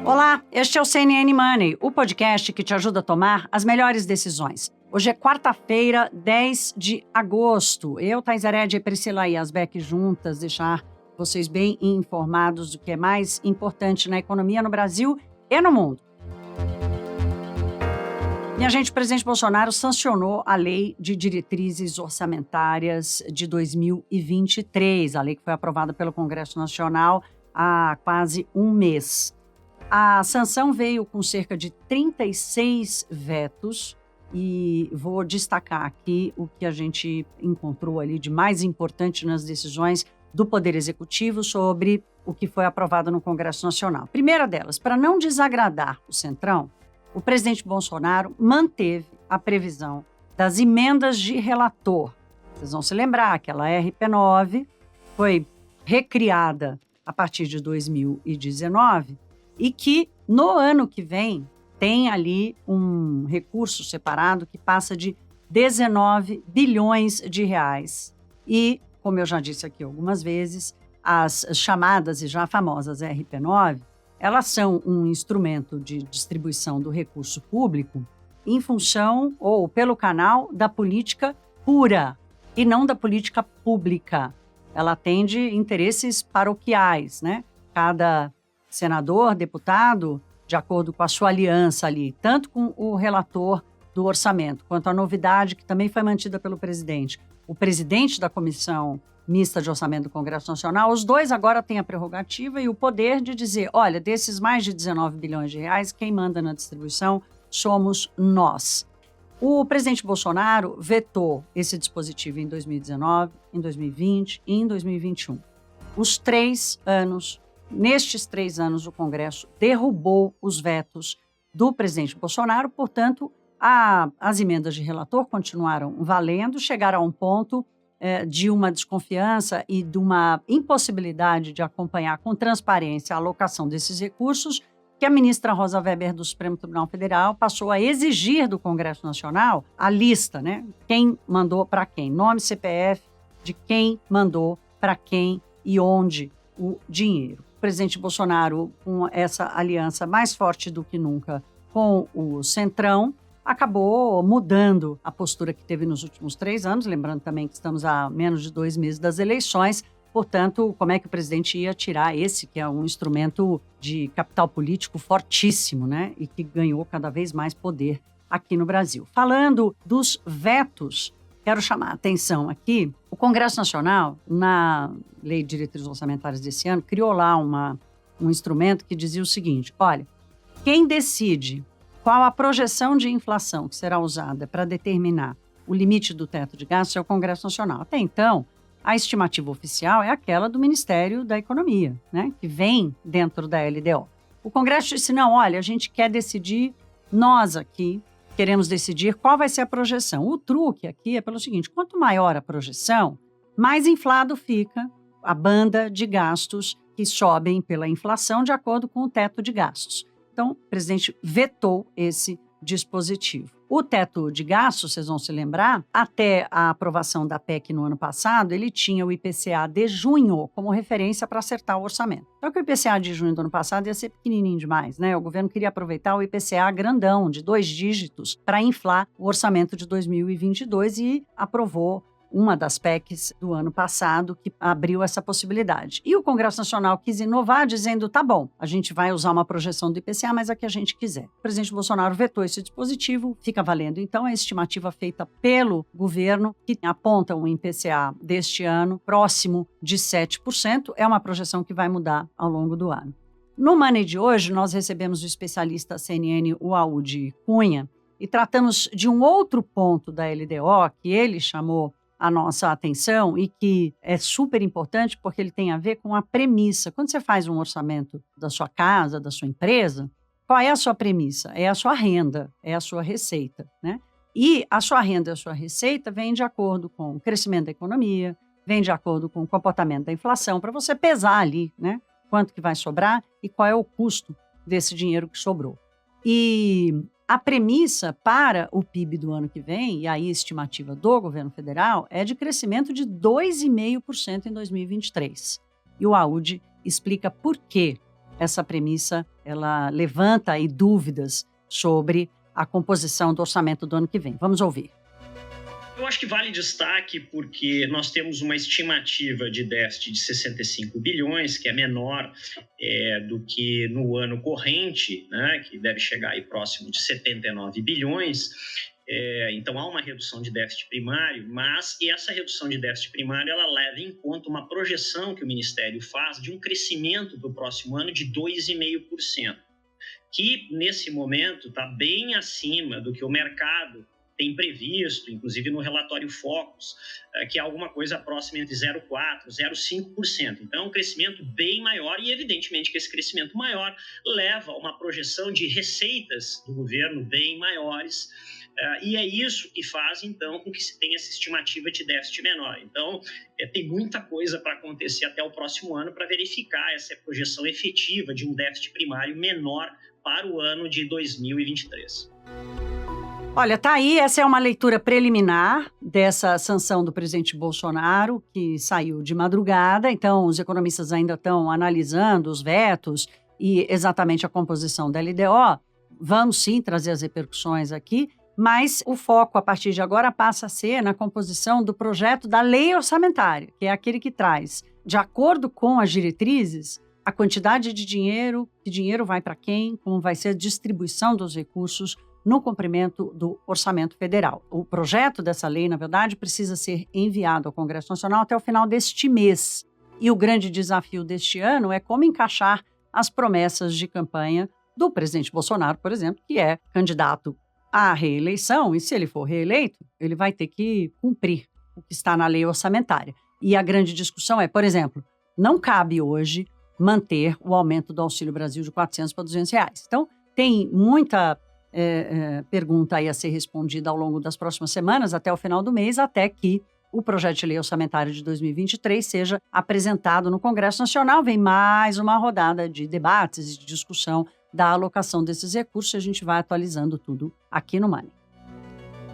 Olá, este é o CNN Money, o podcast que te ajuda a tomar as melhores decisões. Hoje é quarta-feira, 10 de agosto. Eu, Thais Heredia e Priscila Yasbeck juntas, deixar vocês bem informados do que é mais importante na economia no Brasil e no mundo. Minha gente, o presidente Bolsonaro sancionou a Lei de Diretrizes Orçamentárias de 2023, a lei que foi aprovada pelo Congresso Nacional há quase um mês. A sanção veio com cerca de 36 vetos e vou destacar aqui o que a gente encontrou ali de mais importante nas decisões do Poder Executivo sobre o que foi aprovado no Congresso Nacional. Primeira delas, para não desagradar o Centrão, o presidente Bolsonaro manteve a previsão das emendas de relator. Vocês vão se lembrar que aquela RP9 foi recriada a partir de 2019 e que no ano que vem tem ali um recurso separado que passa de 19 bilhões de reais. E, como eu já disse aqui algumas vezes, as chamadas e já famosas RP9, elas são um instrumento de distribuição do recurso público em função ou pelo canal da política pura e não da política pública. Ela atende interesses paroquiais, né? Cada senador, deputado, de acordo com a sua aliança ali, tanto com o relator do orçamento, quanto a novidade que também foi mantida pelo presidente, o presidente da Comissão Mista de Orçamento do Congresso Nacional, os dois agora têm a prerrogativa e o poder de dizer, olha, desses mais de 19 bilhões de reais, quem manda na distribuição somos nós. O presidente Bolsonaro vetou esse dispositivo em 2019, em 2020 e em 2021. Nestes 3 anos, o Congresso derrubou os vetos do presidente Bolsonaro, portanto, as emendas de relator continuaram valendo, chegaram a um ponto de uma desconfiança e de uma impossibilidade de acompanhar com transparência a alocação desses recursos, que a ministra Rosa Weber do Supremo Tribunal Federal passou a exigir do Congresso Nacional a lista, né? Quem mandou para quem, nome, CPF, de quem mandou para quem e onde o dinheiro. O presidente Bolsonaro, com essa aliança mais forte do que nunca com o Centrão, acabou mudando a postura que teve nos últimos 3 anos, lembrando também que estamos a menos de 2 meses das eleições, portanto, como é que o presidente ia tirar esse, que é um instrumento de capital político fortíssimo, né, e que ganhou cada vez mais poder aqui no Brasil. Falando dos vetos, quero chamar a atenção aqui, o Congresso Nacional, na Lei de Diretrizes Orçamentárias desse ano, criou lá um instrumento que dizia o seguinte, olha, quem decide qual a projeção de inflação que será usada para determinar o limite do teto de gastos é o Congresso Nacional. Até então, a estimativa oficial é aquela do Ministério da Economia, né, que vem dentro da LDO. O Congresso disse, não, olha, a gente quer decidir, nós aqui queremos decidir qual vai ser a projeção. O truque aqui é pelo seguinte, quanto maior a projeção, mais inflado fica a banda de gastos que sobem pela inflação de acordo com o teto de gastos. Então, o presidente vetou esse dispositivo. O teto de gastos, vocês vão se lembrar, até a aprovação da PEC no ano passado, ele tinha o IPCA de junho como referência para acertar o orçamento. Só que o IPCA de junho do ano passado ia ser pequenininho demais, né? O governo queria aproveitar o IPCA grandão, de 2 dígitos, para inflar o orçamento de 2022 e aprovou uma das PECs do ano passado que abriu essa possibilidade. E o Congresso Nacional quis inovar dizendo, tá bom, a gente vai usar uma projeção do IPCA, mas a que a gente quiser. O presidente Bolsonaro vetou esse dispositivo, fica valendo então a estimativa feita pelo governo, que aponta um IPCA deste ano próximo de 7%, é uma projeção que vai mudar ao longo do ano. No Money de hoje, nós recebemos o especialista CNN Uaúde Cunha e tratamos de um outro ponto da LDO que ele chamou a nossa atenção e que é super importante porque ele tem a ver com a premissa. Quando você faz um orçamento da sua casa, da sua empresa, qual é a sua premissa? É a sua renda, é a sua receita, né? E a sua renda e a sua receita vêm de acordo com o crescimento da economia, vem de acordo com o comportamento da inflação, para você pesar ali, né? Quanto que vai sobrar e qual é o custo desse dinheiro que sobrou. E a premissa para o PIB do ano que vem, e aí a estimativa do governo federal, é de crescimento de 2,5% em 2023. E o Uaúde explica por quê essa premissa ela levanta aí dúvidas sobre a composição do orçamento do ano que vem. Vamos ouvir. Eu acho que vale destaque porque nós temos uma estimativa de déficit de 65 bilhões, que é menor do que no ano corrente, né, que deve chegar aí próximo de 79 bilhões. Então, há uma redução de déficit primário, mas essa redução de déficit primário ela leva em conta uma projeção que o Ministério faz de um crescimento para o próximo ano de 2,5%, que nesse momento está bem acima do que o mercado tem previsto, inclusive no relatório Focus, que é alguma coisa próxima entre 0,4% e 0,5%. Então, é um crescimento bem maior e, evidentemente, que esse crescimento maior leva a uma projeção de receitas do governo bem maiores, e é isso que faz, então, com que se tenha essa estimativa de déficit menor. Então, tem muita coisa para acontecer até o próximo ano para verificar essa projeção efetiva de um déficit primário menor para o ano de 2023. Olha, tá aí, essa é uma leitura preliminar dessa sanção do presidente Bolsonaro, que saiu de madrugada, então os economistas ainda estão analisando os vetos e exatamente a composição da LDO. Vamos sim trazer as repercussões aqui, mas o foco a partir de agora passa a ser na composição do projeto da lei orçamentária, que é aquele que traz, de acordo com as diretrizes, a quantidade de dinheiro, que dinheiro vai para quem, como vai ser a distribuição dos recursos no cumprimento do orçamento federal. O projeto dessa lei, na verdade, precisa ser enviado ao Congresso Nacional até o final deste mês. E o grande desafio deste ano é como encaixar as promessas de campanha do presidente Bolsonaro, por exemplo, que é candidato à reeleição, e se ele for reeleito, ele vai ter que cumprir o que está na lei orçamentária. E a grande discussão é, por exemplo, não cabe hoje manter o aumento do Auxílio Brasil de R$400 para R$200. Então, tem muita pergunta aí a ser respondida ao longo das próximas semanas, até o final do mês, até que o projeto de lei orçamentário de 2023 seja apresentado no Congresso Nacional. Vem mais uma rodada de debates e de discussão da alocação desses recursos. A gente vai atualizando tudo aqui no Money.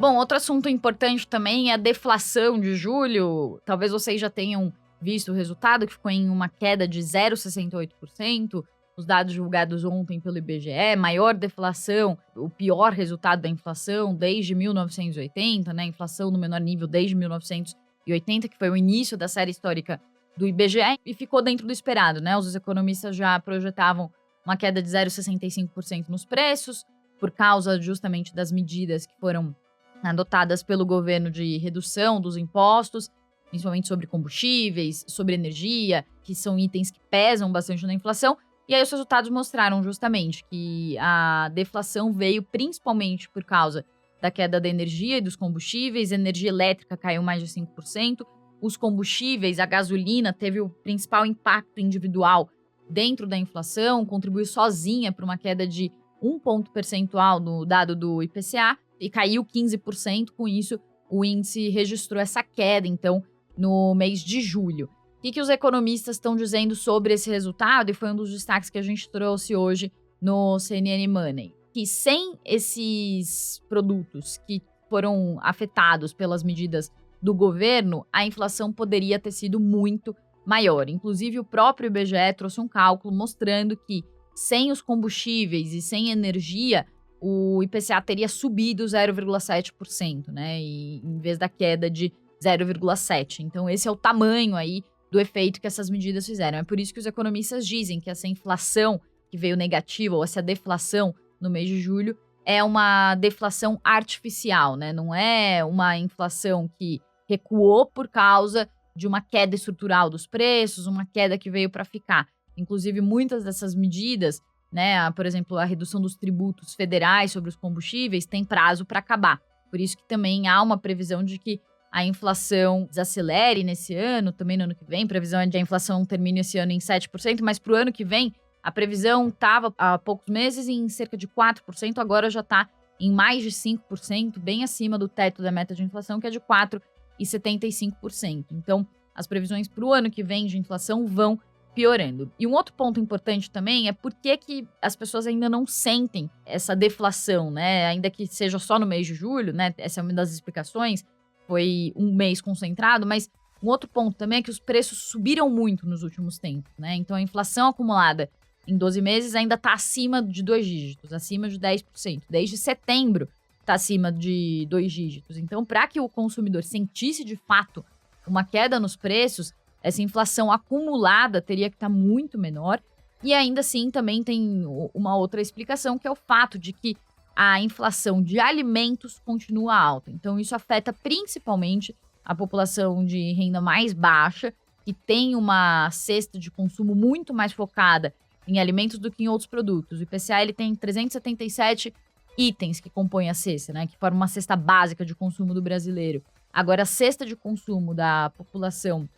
Bom, outro assunto importante também é a deflação de julho. Talvez vocês já tenham visto o resultado, que ficou em uma queda de 0,68%. Os dados divulgados ontem pelo IBGE, maior deflação, o pior resultado da inflação desde 1980, né? Inflação no menor nível desde 1980, que foi o início da série histórica do IBGE, e ficou dentro do esperado, né? Os economistas já projetavam uma queda de 0,65% nos preços, por causa justamente das medidas que foram adotadas pelo governo de redução dos impostos, principalmente sobre combustíveis, sobre energia, que são itens que pesam bastante na inflação. E aí os resultados mostraram justamente que a deflação veio principalmente por causa da queda da energia e dos combustíveis. A energia elétrica caiu mais de 5%. Os combustíveis, a gasolina, teve o principal impacto individual dentro da inflação, contribuiu sozinha para uma queda de 1 ponto percentual no dado do IPCA e caiu 15%. Com isso, o índice registrou essa queda, então, no mês de julho. O que os economistas estão dizendo sobre esse resultado? E foi um dos destaques que a gente trouxe hoje no CNN Money. Que sem esses produtos que foram afetados pelas medidas do governo, a inflação poderia ter sido muito maior. Inclusive, o próprio IBGE trouxe um cálculo mostrando que sem os combustíveis e sem energia, o IPCA teria subido 0,7%, né? E, em vez da queda de 0,7%. Então, esse é o tamanho aí do efeito que essas medidas fizeram. É por isso que os economistas dizem que essa inflação que veio negativa, ou essa deflação no mês de julho, é uma deflação artificial, né? Não é uma inflação que recuou por causa de uma queda estrutural dos preços, uma queda que veio para ficar. Inclusive, muitas dessas medidas, né, por exemplo, a redução dos tributos federais sobre os combustíveis, tem prazo para acabar. Por isso que também há uma previsão de que a inflação desacelere nesse ano, também no ano que vem. A previsão é de a inflação termine esse ano em 7%, mas para o ano que vem, a previsão estava há poucos meses em cerca de 4%, agora já está em mais de 5%, bem acima do teto da meta de inflação, que é de 4,75%. Então, as previsões para o ano que vem de inflação vão piorando. E um outro ponto importante também é por que as pessoas ainda não sentem essa deflação, né? Ainda que seja só no mês de julho, né? Essa é uma das explicações. Foi um mês concentrado, mas um outro ponto também é que os preços subiram muito nos últimos tempos, né? Então, a inflação acumulada em 12 meses ainda está acima de 2 dígitos, acima de 10%. Desde setembro está acima de 2 dígitos. Então, para que o consumidor sentisse de fato uma queda nos preços, essa inflação acumulada teria que estar muito menor. E ainda assim também tem uma outra explicação, que é o fato de que a inflação de alimentos continua alta. Então, isso afeta principalmente a população de renda mais baixa, que tem uma cesta de consumo muito mais focada em alimentos do que em outros produtos. O IPCA ele tem 377 itens que compõem a cesta, né, que formam uma cesta básica de consumo do brasileiro. Agora, a cesta de consumo da população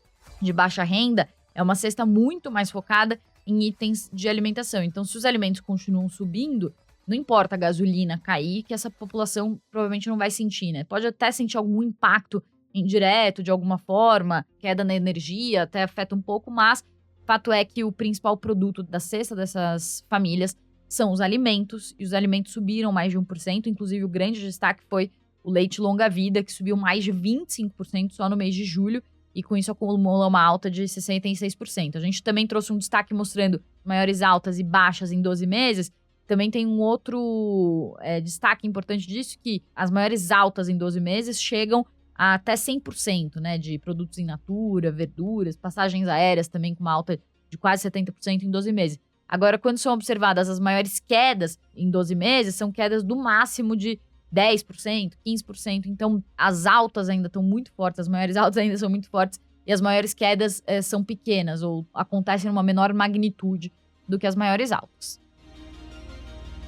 de baixa renda é uma cesta muito mais focada em itens de alimentação. Então, se os alimentos continuam subindo, não importa a gasolina cair, que essa população provavelmente não vai sentir, né? Pode até sentir algum impacto indireto, de alguma forma, queda na energia, até afeta um pouco, mas fato é que o principal produto da cesta dessas famílias são os alimentos, e os alimentos subiram mais de 1%, inclusive o grande destaque foi o leite longa-vida, que subiu mais de 25% só no mês de julho, e com isso acumula uma alta de 66%. A gente também trouxe um destaque mostrando maiores altas e baixas em 12 meses. Também tem um outro destaque importante disso, que as maiores altas em 12 meses chegam a até 100%, né, de produtos in natura, verduras, passagens aéreas também com uma alta de quase 70% em 12 meses. Agora, quando são observadas as maiores quedas em 12 meses, são quedas do máximo de 10%, 15%. Então, as altas ainda estão muito fortes, as maiores altas ainda são muito fortes, e as maiores quedas são pequenas, ou acontecem numa menor magnitude do que as maiores altas.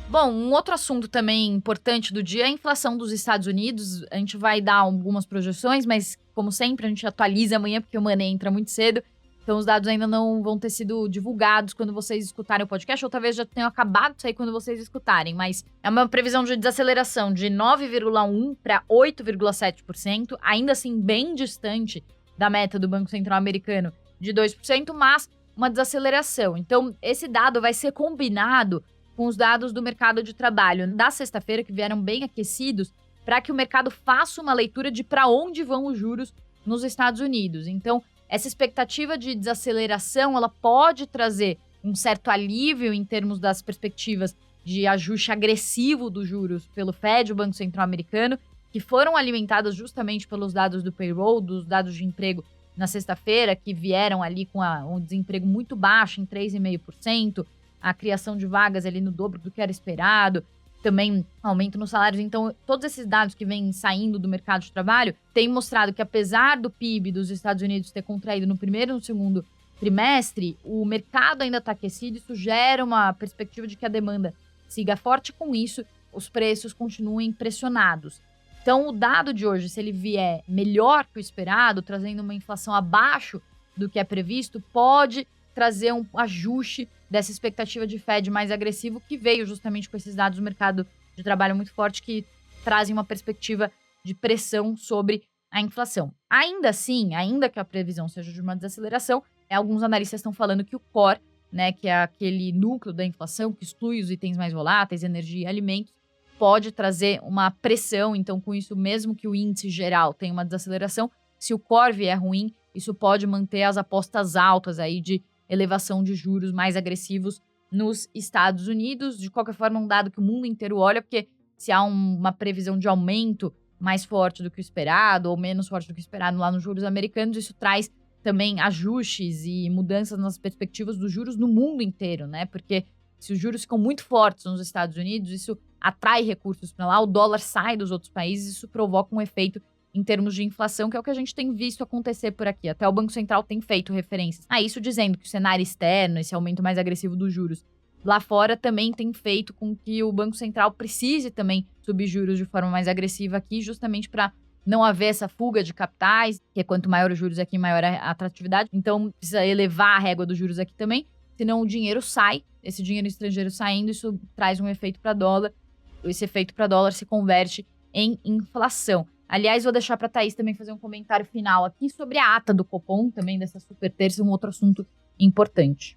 Bom, um outro assunto também importante do dia é a inflação dos Estados Unidos. A gente vai dar algumas projeções, mas, como sempre, a gente atualiza amanhã, porque o Money entra muito cedo. Então, os dados ainda não vão ter sido divulgados quando vocês escutarem o podcast, ou talvez já tenham acabado de sair quando vocês escutarem. Mas é uma previsão de desaceleração de 9,1% para 8,7%, ainda assim bem distante da meta do Banco Central americano de 2%, mas uma desaceleração. Então, esse dado vai ser combinado com os dados do mercado de trabalho da sexta-feira, que vieram bem aquecidos, para que o mercado faça uma leitura de para onde vão os juros nos Estados Unidos. Então, essa expectativa de desaceleração, ela pode trazer um certo alívio em termos das perspectivas de ajuste agressivo dos juros pelo Fed, o Banco Central americano, que foram alimentadas justamente pelos dados do payroll, dos dados de emprego na sexta-feira, que vieram ali com um desemprego muito baixo, em 3,5%, a criação de vagas ali no dobro do que era esperado, também aumento nos salários. Então, todos esses dados que vêm saindo do mercado de trabalho têm mostrado que, apesar do PIB dos Estados Unidos ter contraído no primeiro e no segundo trimestre, o mercado ainda está aquecido. Isso gera uma perspectiva de que a demanda siga forte. Com isso, os preços continuem pressionados. Então, o dado de hoje, se ele vier melhor que o esperado, trazendo uma inflação abaixo do que é previsto, pode trazer um ajuste dessa expectativa de Fed mais agressivo, que veio justamente com esses dados do mercado de trabalho muito forte, que trazem uma perspectiva de pressão sobre a inflação. Ainda assim, ainda que a previsão seja de uma desaceleração, alguns analistas estão falando que o core, né, que é aquele núcleo da inflação que exclui os itens mais voláteis, energia e alimentos, pode trazer uma pressão. Então, com isso, mesmo que o índice geral tenha uma desaceleração, se o core vier ruim, isso pode manter as apostas altas aí de elevação de juros mais agressivos nos Estados Unidos. De qualquer forma, um dado que o mundo inteiro olha, porque se há uma previsão de aumento mais forte do que o esperado ou menos forte do que o esperado lá nos juros americanos, isso traz também ajustes e mudanças nas perspectivas dos juros no mundo inteiro, né? Porque se os juros ficam muito fortes nos Estados Unidos, isso atrai recursos para lá, o dólar sai dos outros países, isso provoca um efeito em termos de inflação, que é o que a gente tem visto acontecer por aqui. Até o Banco Central tem feito referências a isso, dizendo que o cenário externo, esse aumento mais agressivo dos juros lá fora, também tem feito com que o Banco Central precise também subir juros de forma mais agressiva aqui, justamente para não haver essa fuga de capitais, que é quanto maior os juros aqui, maior a atratividade. Então, precisa elevar a régua dos juros aqui também, senão o dinheiro sai, esse dinheiro estrangeiro saindo, isso traz um efeito para dólar, esse efeito para dólar se converte em inflação. Aliás, vou deixar para a Thaís também fazer um comentário final aqui sobre a ata do Copom, também dessa super terça, um outro assunto importante.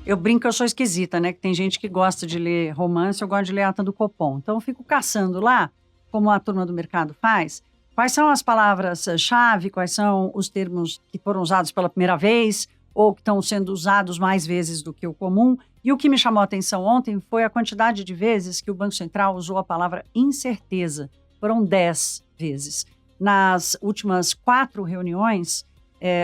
Eu brinco que eu sou esquisita, né? Que tem gente que gosta de ler romance, eu gosto de ler a ata do Copom. Então, eu fico caçando lá, como a turma do mercado faz, quais são as palavras-chave, quais são os termos que foram usados pela primeira vez ou que estão sendo usados mais vezes do que o comum. E o que me chamou a atenção ontem foi a quantidade de vezes que o Banco Central usou a palavra incerteza. Foram 10 vezes. Nas últimas 4 reuniões,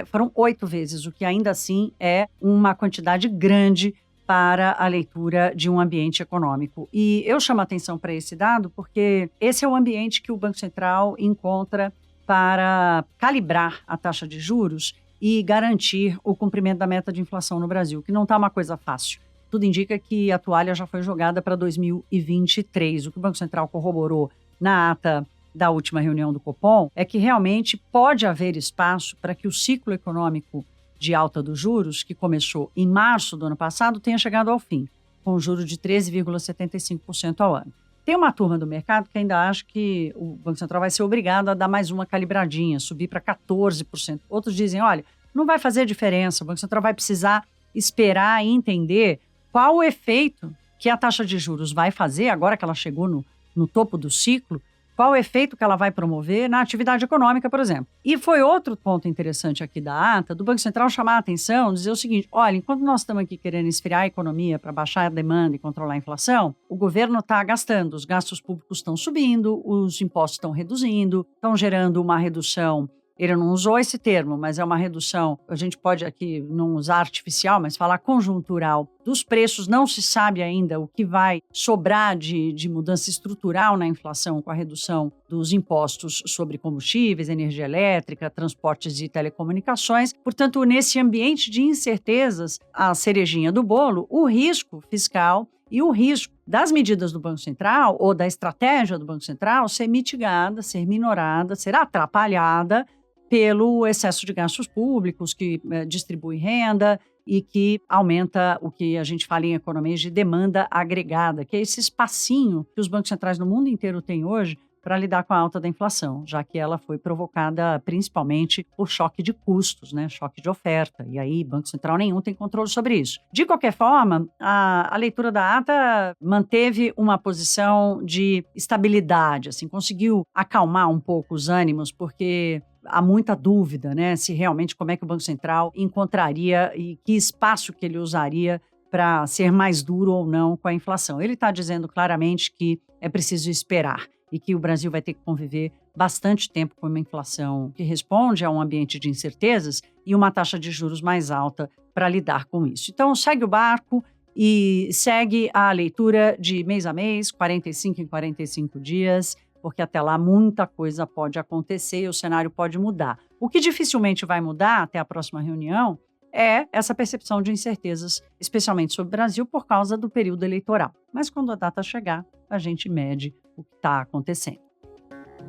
foram 8 vezes, o que ainda assim é uma quantidade grande para a leitura de um ambiente econômico. E eu chamo a atenção para esse dado porque esse é o ambiente que o Banco Central encontra para calibrar a taxa de juros e garantir o cumprimento da meta de inflação no Brasil, que não está uma coisa fácil. Tudo indica que a toalha já foi jogada para 2023. O que o Banco Central corroborou na ata da última reunião do Copom é que realmente pode haver espaço para que o ciclo econômico de alta dos juros, que começou em março do ano passado, tenha chegado ao fim, com um juro de 13,75% ao ano. Tem uma turma do mercado que ainda acha que o Banco Central vai ser obrigado a dar mais uma calibradinha, subir para 14%. Outros dizem, olha, não vai fazer diferença, o Banco Central vai precisar esperar e entender qual o efeito que a taxa de juros vai fazer, agora que ela chegou no topo do ciclo, qual o efeito que ela vai promover na atividade econômica, por exemplo. E foi outro ponto interessante aqui da ata, do Banco Central chamar a atenção, dizer o seguinte, olha, enquanto nós estamos aqui querendo esfriar a economia para baixar a demanda e controlar a inflação, o governo está gastando, os gastos públicos estão subindo, os impostos estão reduzindo, estão gerando uma redução. Ele não usou esse termo, mas é uma redução, a gente pode aqui não usar artificial, mas falar conjuntural. Dos preços não se sabe ainda o que vai sobrar de mudança estrutural na inflação com a redução dos impostos sobre combustíveis, energia elétrica, transportes e telecomunicações. Portanto, nesse ambiente de incertezas, a cerejinha do bolo, o risco fiscal e o risco das medidas do Banco Central ou da estratégia do Banco Central ser mitigada, ser minorada, ser atrapalhada pelo excesso de gastos públicos que distribui renda e que aumenta o que a gente fala em economia de demanda agregada, que é esse espacinho que os bancos centrais no mundo inteiro têm hoje para lidar com a alta da inflação, já que ela foi provocada principalmente por choque de custos, né? Choque de oferta. E aí, Banco Central nenhum tem controle sobre isso. De qualquer forma, a leitura da ata manteve uma posição de estabilidade, assim, conseguiu acalmar um pouco os ânimos, porque há muita dúvida, né, se realmente como é que o Banco Central encontraria e que espaço que ele usaria para ser mais duro ou não com a inflação. Ele está dizendo claramente que é preciso esperar e que o Brasil vai ter que conviver bastante tempo com uma inflação que responde a um ambiente de incertezas e uma taxa de juros mais alta para lidar com isso. Então, segue o barco e segue a leitura de mês a mês, 45 em 45 dias, porque até lá muita coisa pode acontecer e o cenário pode mudar. O que dificilmente vai mudar até a próxima reunião é essa percepção de incertezas, especialmente sobre o Brasil, por causa do período eleitoral. Mas quando a data chegar, a gente mede o que está acontecendo.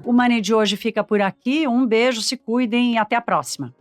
O Money de hoje fica por aqui. Um beijo, se cuidem e até a próxima.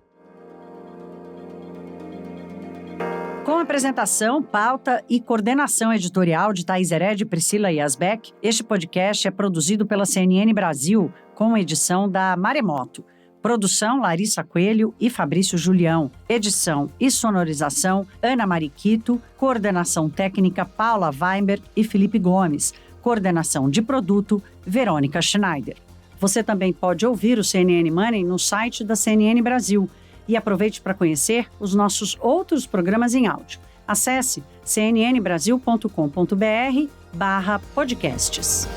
Com apresentação, pauta e coordenação editorial de Thaís Hered e Priscila Yazbek, este podcast é produzido pela CNN Brasil, com edição da Maremoto. Produção, Larissa Coelho e Fabrício Julião. Edição e sonorização, Ana Mariquito. Coordenação técnica, Paula Weinberg e Felipe Gomes. Coordenação de produto, Verônica Schneider. Você também pode ouvir o CNN Money no site da CNN Brasil. E aproveite para conhecer os nossos outros programas em áudio. Acesse cnnbrasil.com.br/podcasts.